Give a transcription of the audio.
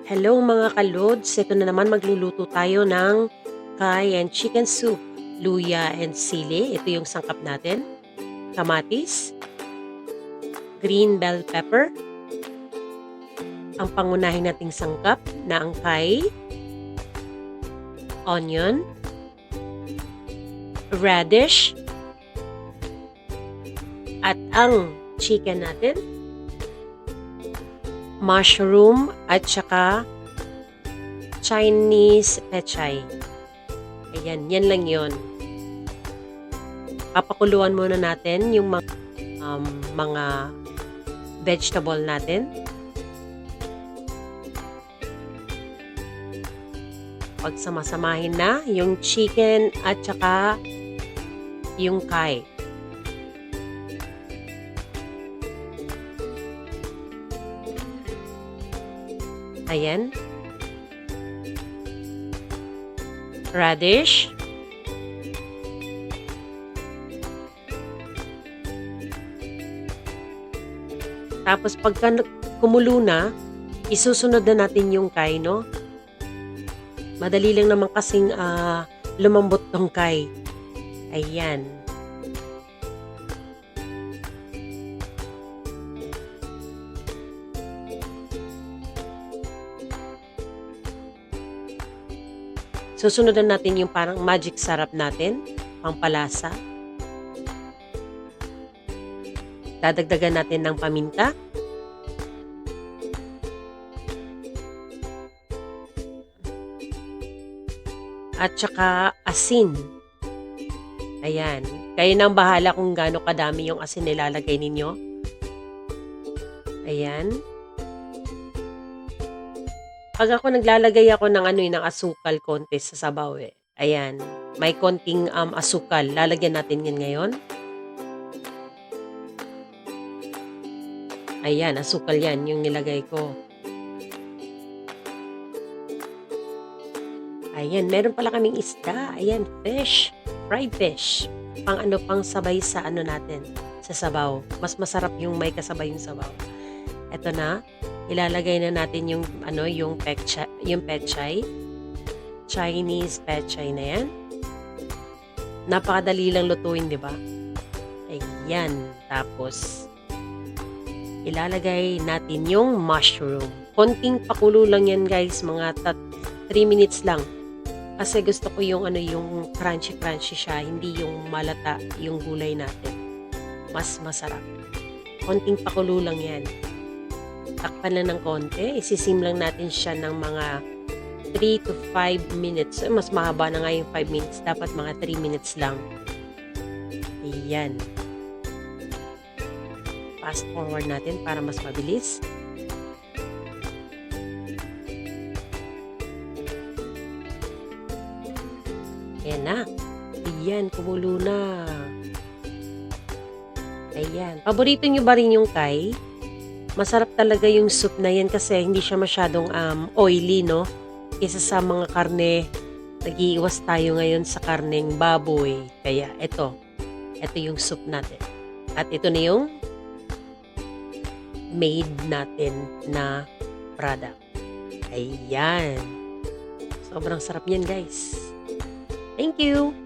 Hello mga kalods, ito na naman magluluto tayo ng Kai and chicken soup, luya and sili. Ito yung sangkap natin. Kamatis, green bell pepper, ang pangunahin nating sangkap na ang Kai, onion, radish, at ang chicken natin, mushroom at saka Chinese pechay. Ayan, yan lang yon. Papakuluan muna natin yung mga vegetable natin. Pag samasamahin na yung chicken at saka yung Kai. Ayan. Radish. Tapos pagka kumulo na, isusunod na natin yung Kai, no? Madali lang naman kasing lumambot tong Kai. Ayan. Susunod na natin yung parang magic sarap natin, pampalasa. Dadagdagan natin ng paminta. At saka asin. Ayan. Kayo nang bahala kung gaano kadami yung asin nilalagay ninyo. Ayan. Pag ako naglalagay ako ng ng asukal konti sa sabaw eh. Ayan. May konting asukal. Lalagyan natin yan ngayon. Ayan, asukal yan yung nilagay ko. Ayan, meron pala kaming isda. Ayan, fish. Fried fish. Pang sabay sa natin. Sa sabaw. Mas masarap yung may kasabay yung sabaw. Eto na. Ilalagay na natin yung yung pechay. Chinese pechay na yan. Napakadali lang lutuin, di ba? Ayan. Tapos ilalagay natin yung mushroom. Konting pakulo lang yan, guys, mga 3 minutes lang. Kasi gusto ko yung yung crunchy siya, hindi yung malata yung gulay natin. Mas masarap. Konting pakulo lang yan. Takpan lang ng konti. Isisim lang natin siya ng mga 3 to 5 minutes. Mas mahaba na nga yung 5 minutes. Dapat mga 3 minutes lang. Ayan. Fast forward natin para mas mabilis. Ayan na. Ayan, kumulo na. Ayan. Paborito nyo ba rin yung Kai? Masarap talaga yung soup na yan kasi hindi siya masyadong oily, no? Kesa sa mga karne, nag-iiwas tayo ngayon sa karneng baboy. Kaya ito yung soup natin. At ito na yung made natin na product. Ayan. Sobrang sarap yan, guys. Thank you!